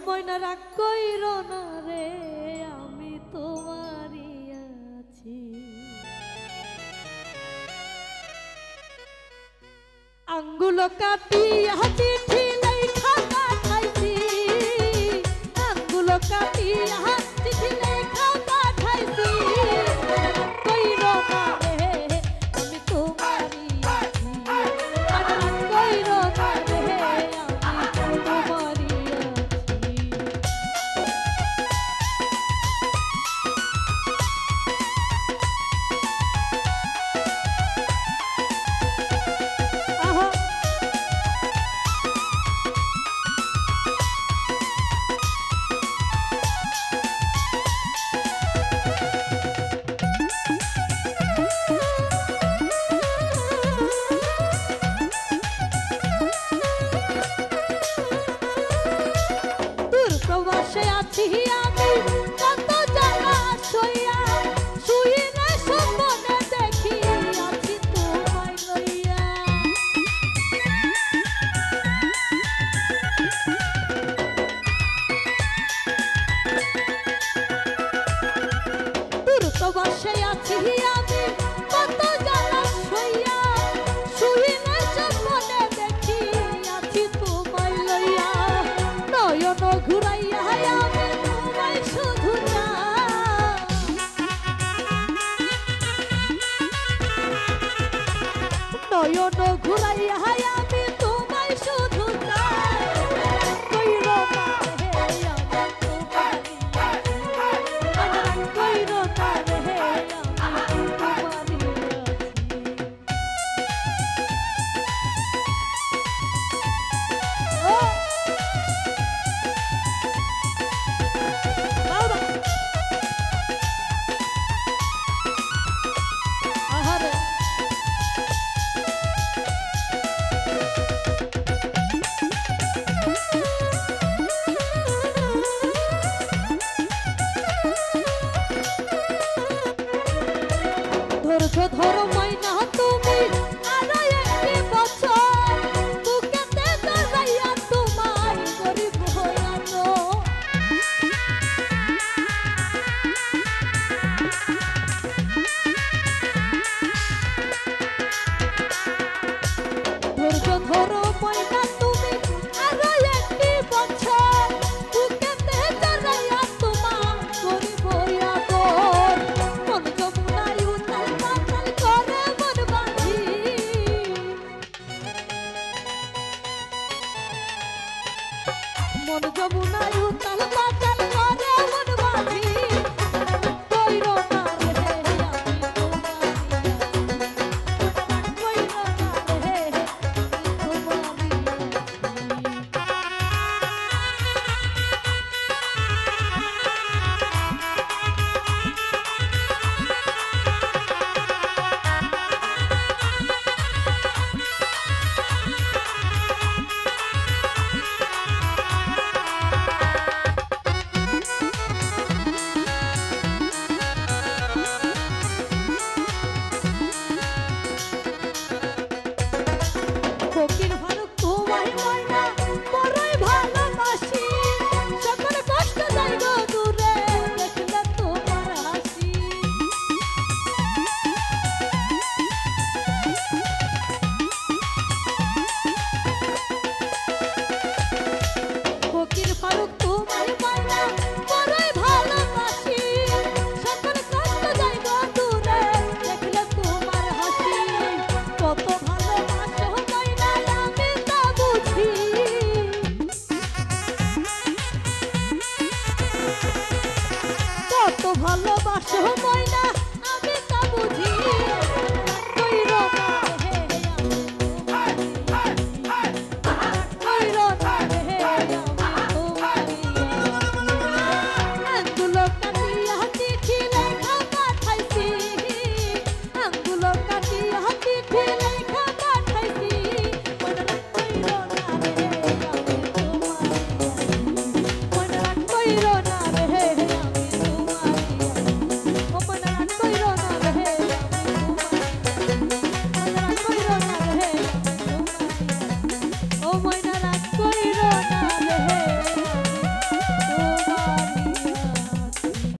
ময়না রাগ কইরো না রে, আমি তোমারই আছি। আঙ্গুল কাটিয়া চিঠি লেখা পাঠাইছি, আঙ্গুল কাটিয়া চিঠি লেখা পাঠাইছি। কইরো না রে, আমি তোমারই আছি। কইরো না রে, আমি তোমারই প্রবাসে আছি আমি কত জায়গা সইয়া, শুই না স্বপ্নে দেখি আছি তোমায় লইয়া। প্রবাসে আছি আমি কত জায়গা সইয়া, শুই না স্বপ্নে দেখি আছি তোমায় লইয়া। নয়ন ঘুরাইয়া আমি তোমায় শুধু চাই, নয়ন ঘুরাইয়া আমি তোমায় শুধু চাই। কইরো না রে, আমি তোমারই আছি। কইরো না রে, আমি তোমারই আছি। ও ধৈর্য ধরো ময়না তুমি আরো একটি বছর, বুকেতে জড়াইয়া তোমায় গরিব হইয়াছো। ধৈর্য ধরো ময়না তুমি আরো একটি বছর, বুকেতে জড়াইয়া তোমায় গরিব হইয়াছো। মন যমুনায় উথাল পাথাল করে মন বাঁধি, মন যমুনায় উথাল পাথাল করে মন বাঁধি। কইরো না রে, আমি তোমারই আছি। কইরো না রে, আমি তোমারই ফকির ফারুক তোমায় ময়না বড়ই ভালোবাসি, সকল কষ্ট যাইব দূরে দেখলে তোমার হাসি। ফকির ফারুক তোমায় ময়না বড়ই ভালোবাসি, সকল কষ্ট যাইব দূরে দেখলে তোমার হাসি। কত ভালোবাসো ময়না আমি তা বুঝি, কত ভালোবাসো ময়না আমি তা বুঝি। কইরো না রে, আমি কইরো না রে, আমি তোমারই আঙ্গুল কাটিয়া চিঠি লেখা পাঠাইছি, আঙ্গুল কাটিয়া চিঠি লেখা পাঠাইছি। কইরো না রে, আমি তোমারই আছি। কইরো না রে, আমি তোমারই আছি। ও ময়না